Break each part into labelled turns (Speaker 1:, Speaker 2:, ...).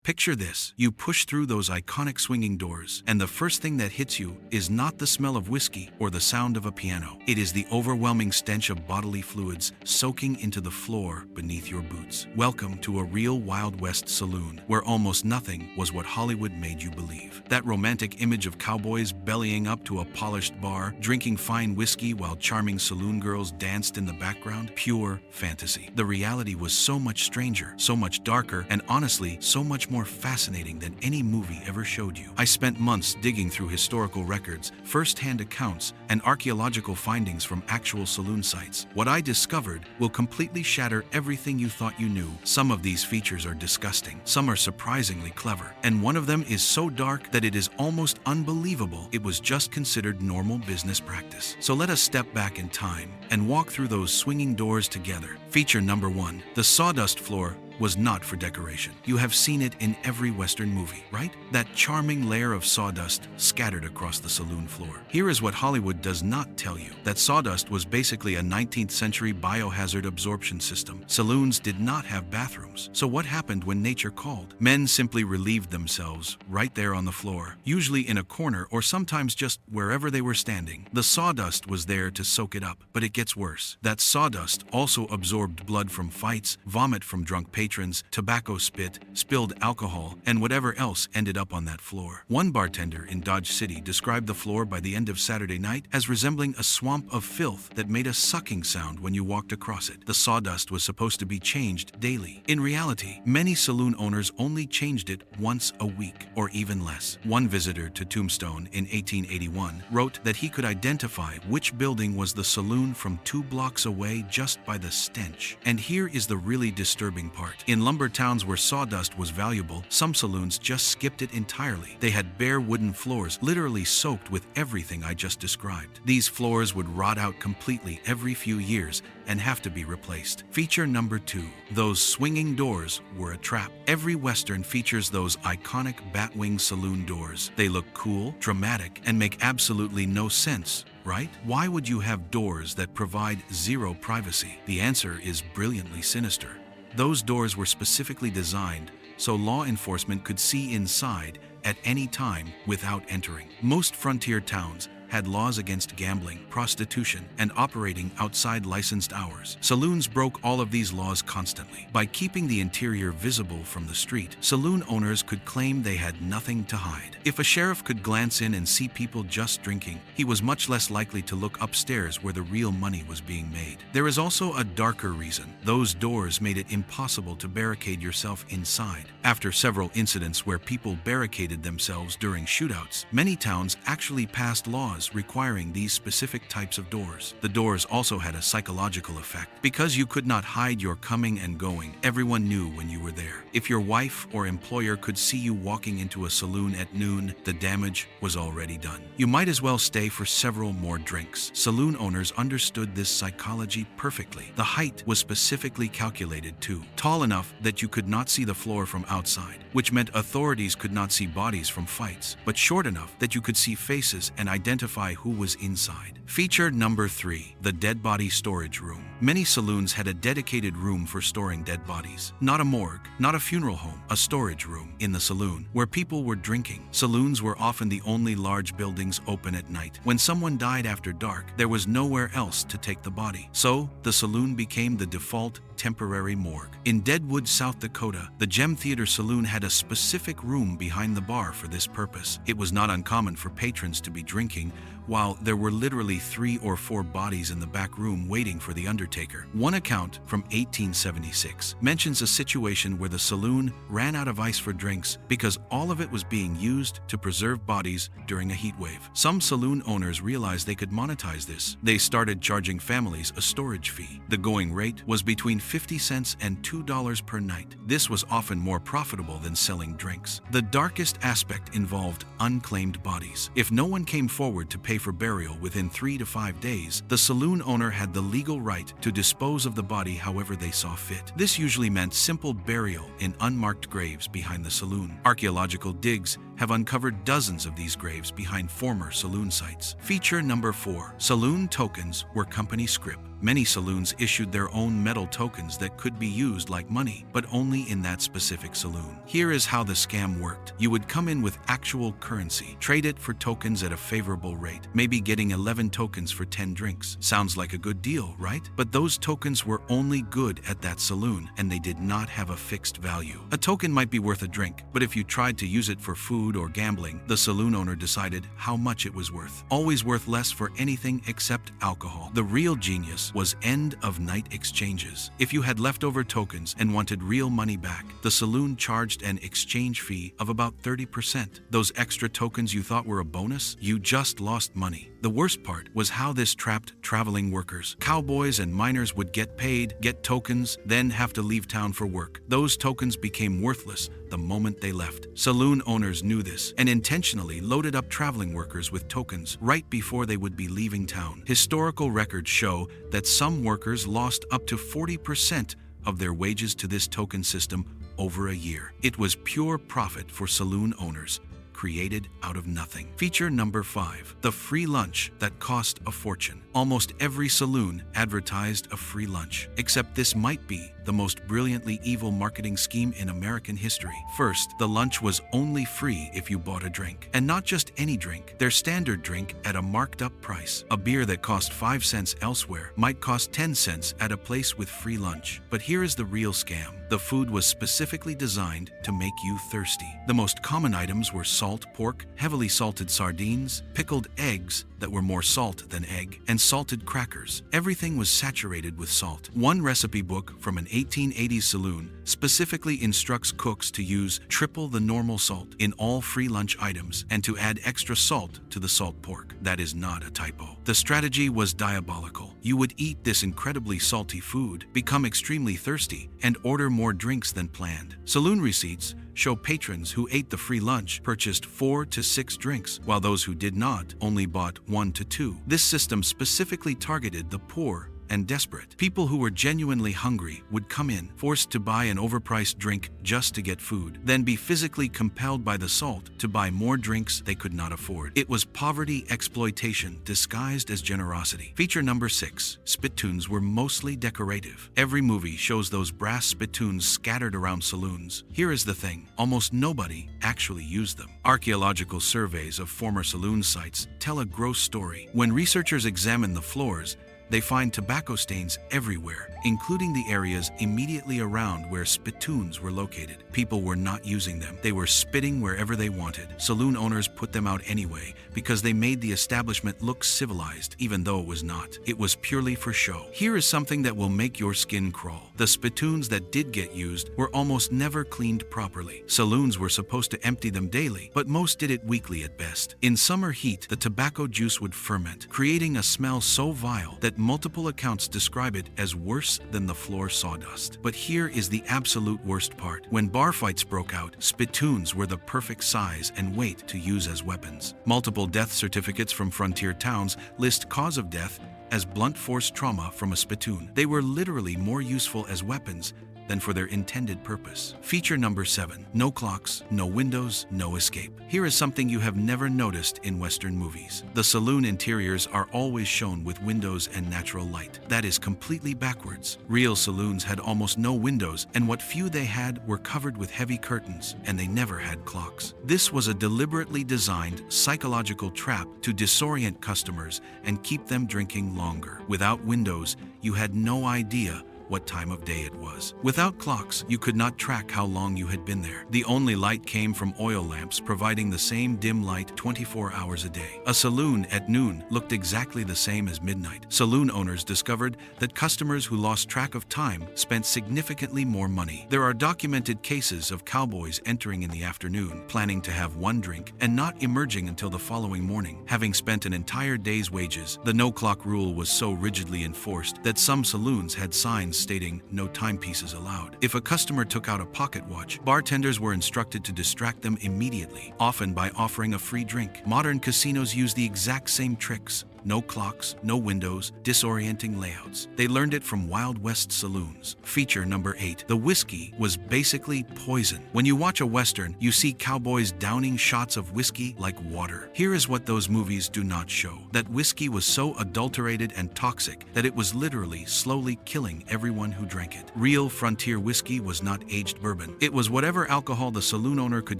Speaker 1: Picture this: you push through those iconic swinging doors, and the first thing that hits you is not the smell of whiskey or the sound of a piano. It is the overwhelming stench of bodily fluids soaking into the floor beneath your boots. Welcome to a real Wild West saloon, where almost nothing was what Hollywood made you believe. That romantic image of cowboys bellying up to a polished bar, drinking fine whiskey while charming saloon girls danced in the background? Pure fantasy. The reality was so much stranger, so much darker, and honestly, so much more fascinating than any movie ever showed you. I spent months digging through historical records, first-hand accounts, and archaeological findings from actual saloon sites. What I discovered will completely shatter everything you thought you knew. Some of these features are disgusting, some are surprisingly clever, and one of them is so dark that it is almost unbelievable it was just considered normal business practice. So let us step back in time and walk through those swinging doors together. Feature number 1. The sawdust floor was not for decoration. You have seen it in every Western movie, right? That charming layer of sawdust scattered across the saloon floor. Here is what Hollywood does not tell you: that sawdust was basically a 19th century biohazard absorption system. Saloons did not have bathrooms. So what happened when nature called? Men simply relieved themselves right there on the floor, usually in a corner or sometimes just wherever they were standing. The sawdust was there to soak it up, but it gets worse. That sawdust also absorbed blood from fights, vomit from drunk patrons, tobacco spit, spilled alcohol, and whatever else ended up on that floor. One bartender in Dodge City described the floor by the end of Saturday night as resembling a swamp of filth that made a sucking sound when you walked across it. The sawdust was supposed to be changed daily. In reality, many saloon owners only changed it once a week, or even less. One visitor to Tombstone in 1881 wrote that he could identify which building was the saloon from 2 blocks away just by the stench. And here is the really disturbing part. In lumber towns where sawdust was valuable, some saloons just skipped it entirely. They had bare wooden floors, literally soaked with everything I just described. These floors would rot out completely every few years and have to be replaced. Feature number 2. Those swinging doors were a trap. Every Western features those iconic batwing saloon doors. They look cool, dramatic, and make absolutely no sense, right? Why would you have doors that provide zero privacy? The answer is brilliantly sinister. Those doors were specifically designed so law enforcement could see inside at any time without entering. Most frontier towns had laws against gambling, prostitution, and operating outside licensed hours. Saloons broke all of these laws constantly. By keeping the interior visible from the street, saloon owners could claim they had nothing to hide. If a sheriff could glance in and see people just drinking, he was much less likely to look upstairs where the real money was being made. There is also a darker reason. Those doors made it impossible to barricade yourself inside. After several incidents where people barricaded themselves during shootouts, many towns actually passed laws requiring these specific types of doors. The doors also had a psychological effect. Because you could not hide your coming and going, everyone knew when you were there. If your wife or employer could see you walking into a saloon at noon, the damage was already done. You might as well stay for several more drinks. Saloon owners understood this psychology perfectly. The height was specifically calculated too, tall enough that you could not see the floor from outside, which meant authorities could not see bodies from fights, but short enough that you could see faces and identify who was inside. Feature number 3. The dead body storage room. Many saloons had a dedicated room for storing dead bodies. Not a morgue, not a funeral home, a storage room in the saloon where people were drinking. Saloons were often the only large buildings open at night. When someone died after dark, there was nowhere else to take the body. So, the saloon became the default temporary morgue. In Deadwood, South Dakota, the Gem Theater Saloon had a specific room behind the bar for this purpose. It was not uncommon for patrons to be drinking while there were literally 3 or 4 bodies in the back room waiting for the undertaker. One account from 1876 mentions a situation where the saloon ran out of ice for drinks because all of it was being used to preserve bodies during a heat wave. Some saloon owners realized they could monetize this. They started charging families a storage fee. The going rate was between 50 cents and $2 per night. This was often more profitable than selling drinks. The darkest aspect involved unclaimed bodies. If no one came forward to pay for burial within 3 to 5 days, the saloon owner had the legal right to dispose of the body however they saw fit. This usually meant simple burial in unmarked graves behind the saloon. Archaeological digs have uncovered dozens of these graves behind former saloon sites. Feature number 4. Saloon tokens were company scrip. Many saloons issued their own metal tokens that could be used like money, but only in that specific saloon. Here is how the scam worked. You would come in with actual currency, trade it for tokens at a favorable rate, maybe getting 11 tokens for 10 drinks. Sounds like a good deal, right? But those tokens were only good at that saloon, and they did not have a fixed value. A token might be worth a drink, but if you tried to use it for food or gambling, the saloon owner decided how much it was worth. Always worth less for anything except alcohol. The real genius was end-of-night exchanges. If you had leftover tokens and wanted real money back, the saloon charged an exchange fee of about 30%. Those extra tokens you thought were a bonus, you just lost money. The worst part was how this trapped traveling workers. Cowboys and miners would get paid, get tokens, then have to leave town for work. Those tokens became worthless the moment they left. Saloon owners knew this and intentionally loaded up traveling workers with tokens right before they would be leaving town. Historical records show that some workers lost up to 40% of their wages to this token system over a year. It was pure profit for saloon owners, created out of nothing. Feature number 5. The free lunch that cost a fortune. Almost every saloon advertised a free lunch, except this might be the most brilliantly evil marketing scheme in American history. First, the lunch was only free if you bought a drink. And not just any drink, their standard drink at a marked up price. A beer that cost 5 cents elsewhere might cost 10 cents at a place with free lunch. But here is the real scam. The food was specifically designed to make you thirsty. The most common items were salt pork, heavily salted sardines, pickled eggs that were more salt than egg, and salted crackers. Everything was saturated with salt. One recipe book from an 1880s saloon specifically instructs cooks to use triple the normal salt in all free lunch items and to add extra salt to the salt pork. That is not a typo. The strategy was diabolical. You would eat this incredibly salty food, become extremely thirsty, and order more drinks than planned. Saloon receipts show patrons who ate the free lunch purchased 4 to 6 drinks, while those who did not only bought 1 to 2. This system specifically targeted the poor and desperate. People who were genuinely hungry would come in, forced to buy an overpriced drink just to get food, then be physically compelled by the salt to buy more drinks they could not afford. It was poverty exploitation disguised as generosity. Feature number 6. Spittoons were mostly decorative. Every movie shows those brass spittoons scattered around saloons. Here is the thing, almost nobody actually used them. Archaeological surveys of former saloon sites tell a gross story. When researchers examine the floors, they find tobacco stains everywhere, including the areas immediately around where spittoons were located. People were not using them. They were spitting wherever they wanted. Saloon owners put them out anyway because they made the establishment look civilized, even though it was not. It was purely for show. Here is something that will make your skin crawl. The spittoons that did get used were almost never cleaned properly. Saloons were supposed to empty them daily, but most did it weekly at best. In summer heat, the tobacco juice would ferment, creating a smell so vile that multiple accounts describe it as worse than the floor sawdust. But here is the absolute worst part. When bar fights broke out, spittoons were the perfect size and weight to use as weapons. Multiple death certificates from frontier towns list cause of death as blunt force trauma from a spittoon. They were literally more useful as weapons than for their intended purpose. Feature number 7. No clocks, no windows, no escape. Here is something you have never noticed in Western movies. The saloon interiors are always shown with windows and natural light. That is completely backwards. Real saloons had almost no windows, and what few they had were covered with heavy curtains, and they never had clocks. This was a deliberately designed psychological trap to disorient customers and keep them drinking longer. Without windows, you had no idea what time of day it was. Without clocks, you could not track how long you had been there. The only light came from oil lamps providing the same dim light 24 hours a day. A saloon at noon looked exactly the same as midnight. Saloon owners discovered that customers who lost track of time spent significantly more money. There are documented cases of cowboys entering in the afternoon, planning to have one drink, and not emerging until the following morning, having spent an entire day's wages. The no-clock rule was so rigidly enforced that some saloons had signs stating no timepieces allowed. If a customer took out a pocket watch, bartenders were instructed to distract them immediately, often by offering a free drink. Modern casinos use the exact same tricks, no clocks, no windows, disorienting layouts. They learned it from Wild West saloons. Feature number 8. The whiskey was basically poison. When you watch a Western, you see cowboys downing shots of whiskey like water. Here is what those movies do not show. That whiskey was so adulterated and toxic that it was literally slowly killing everyone who drank it. Real frontier whiskey was not aged bourbon. It was whatever alcohol the saloon owner could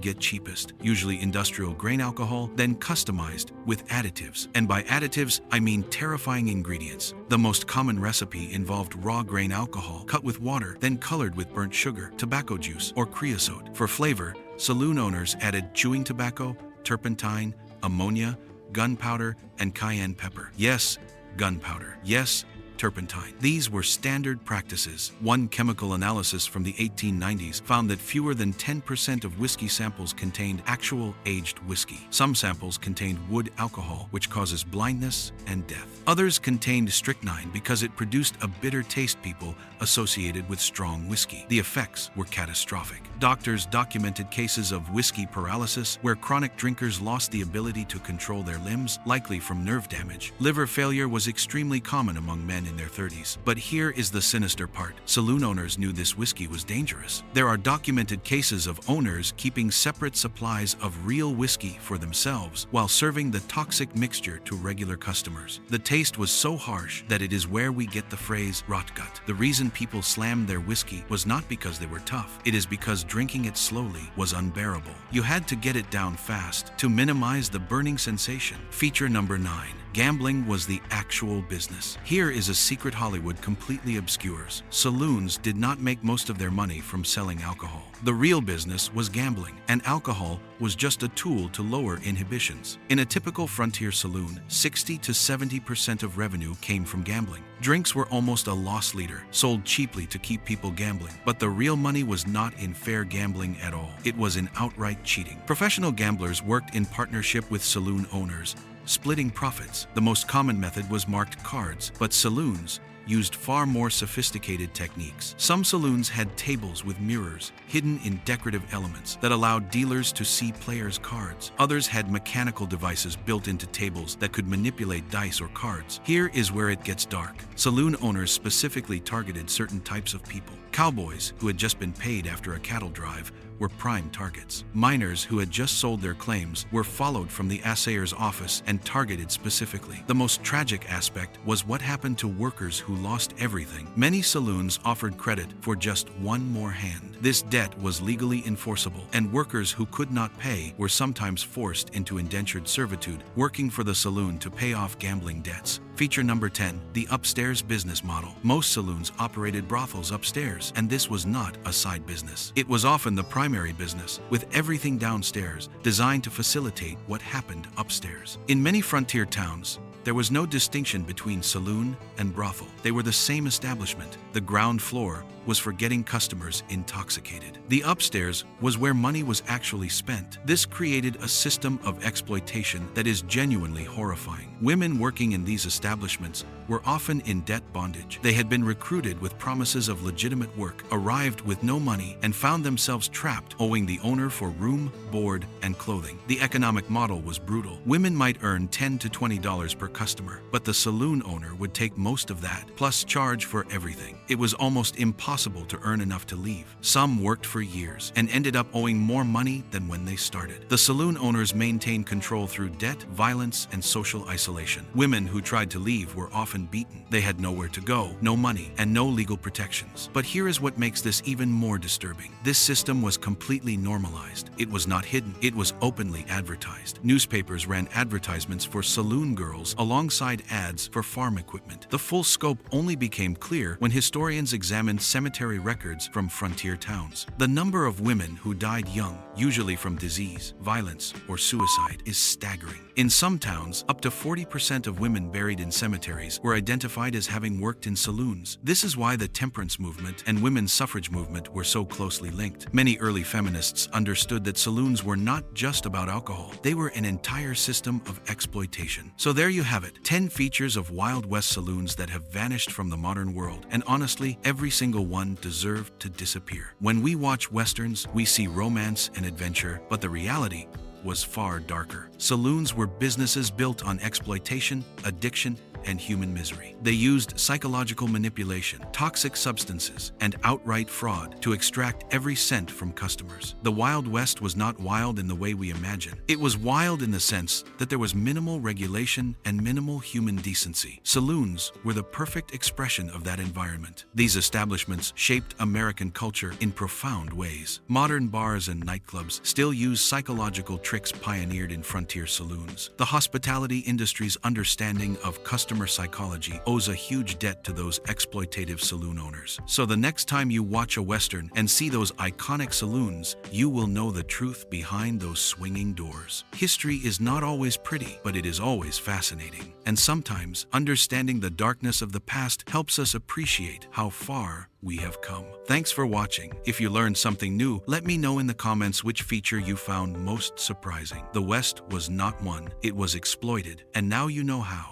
Speaker 1: get cheapest, usually industrial grain alcohol, then customized with additives. And by additives, I mean terrifying ingredients. The most common recipe involved raw grain alcohol cut with water, then colored with burnt sugar, tobacco juice, or creosote. For flavor, saloon owners added chewing tobacco, turpentine, ammonia, gunpowder, and cayenne pepper. Yes, gunpowder. Yes, turpentine. These were standard practices. One chemical analysis from the 1890s found that fewer than 10% of whiskey samples contained actual aged whiskey. Some samples contained wood alcohol, which causes blindness and death. Others contained strychnine because it produced a bitter taste people associated with strong whiskey. The effects were catastrophic. Doctors documented cases of whiskey paralysis where chronic drinkers lost the ability to control their limbs, likely from nerve damage. Liver failure was extremely common among men in their 30s. But here is the sinister part. Saloon owners knew this whiskey was dangerous. There are documented cases of owners keeping separate supplies of real whiskey for themselves while serving the toxic mixture to regular customers. The taste was so harsh that it is where we get the phrase rotgut. The reason people slammed their whiskey was not because they were tough. It is because drinking it slowly was unbearable. You had to get it down fast to minimize the burning sensation. Feature number 9. Gambling was the actual business. Here is a secret Hollywood completely obscures. Saloons did not make most of their money from selling alcohol. The real business was gambling, and alcohol was just a tool to lower inhibitions. In a typical frontier saloon, 60 to 70% of revenue came from gambling. Drinks were almost a loss leader, sold cheaply to keep people gambling. But the real money was not in fair gambling at all. It was in outright cheating. Professional gamblers worked in partnership with saloon owners, splitting profits. The most common method was marked cards, but saloons used far more sophisticated techniques. Some saloons had tables with mirrors hidden in decorative elements that allowed dealers to see players' cards. Others had mechanical devices built into tables that could manipulate dice or cards. Here is where it gets dark. Saloon owners specifically targeted certain types of people. Cowboys, who had just been paid after a cattle drive, were prime targets. Miners who had just sold their claims were followed from the assayer's office and targeted specifically. The most tragic aspect was what happened to workers who lost everything. Many saloons offered credit for just one more hand. This debt was legally enforceable, and workers who could not pay were sometimes forced into indentured servitude, working for the saloon to pay off gambling debts. Feature number 10. The upstairs business model. Most saloons operated brothels upstairs, and this was not a side business. It was often the primary business, with everything downstairs designed to facilitate what happened upstairs. In many frontier towns, there was no distinction between saloon and brothel. They were the same establishment. The ground floor was for getting customers intoxicated. The upstairs was where money was actually spent. This created a system of exploitation that is genuinely horrifying. Women working in these establishments were often in debt bondage. They had been recruited with promises of legitimate work, arrived with no money, and found themselves trapped, owing the owner for room, board, and clothing. The economic model was brutal. Women might earn $10 to $20 per customer, but the saloon owner would take most of that, plus charge for everything. It was almost impossible to earn enough to leave. Some worked for years and ended up owing more money than when they started. The saloon owners maintained control through debt, violence, and social isolation. Women who tried to leave were often beaten. They had nowhere to go, no money, and no legal protections. But here is what makes this even more disturbing. This system was completely normalized. It was not hidden. It was openly advertised. Newspapers ran advertisements for saloon girls alongside ads for farm equipment. The full scope only became clear when historians examined cemetery records from frontier towns. The number of women who died young, usually from disease, violence, or suicide, is staggering. In some towns, up to 40% of women buried in cemeteries were identified as having worked in saloons. This is why the temperance movement and women's suffrage movement were so closely linked. Many early feminists understood that saloons were not just about alcohol. They were an entire system of exploitation. So there you have it, 10 features of Wild West saloons that have vanished from the modern world. And honestly, every single one deserved to disappear. When we watch westerns, we see romance and adventure, but the reality was far darker. Saloons were businesses built on exploitation, addiction, and human misery. They used psychological manipulation, toxic substances, and outright fraud to extract every cent from customers. The Wild West was not wild in the way we imagine. It was wild in the sense that there was minimal regulation and minimal human decency. Saloons were the perfect expression of that environment. These establishments shaped American culture in profound ways. Modern bars and nightclubs still use psychological tricks pioneered in frontier saloons. The hospitality industry's understanding of customer psychology owes a huge debt to those exploitative saloon owners. So the next time you watch a Western and see those iconic saloons, you will know the truth behind those swinging doors. History is not always pretty, but it is always fascinating. And sometimes, understanding the darkness of the past helps us appreciate how far we have come. Thanks for watching. If you learned something new, let me know in the comments which feature you found most surprising. The West was not won, it was exploited, and now you know how.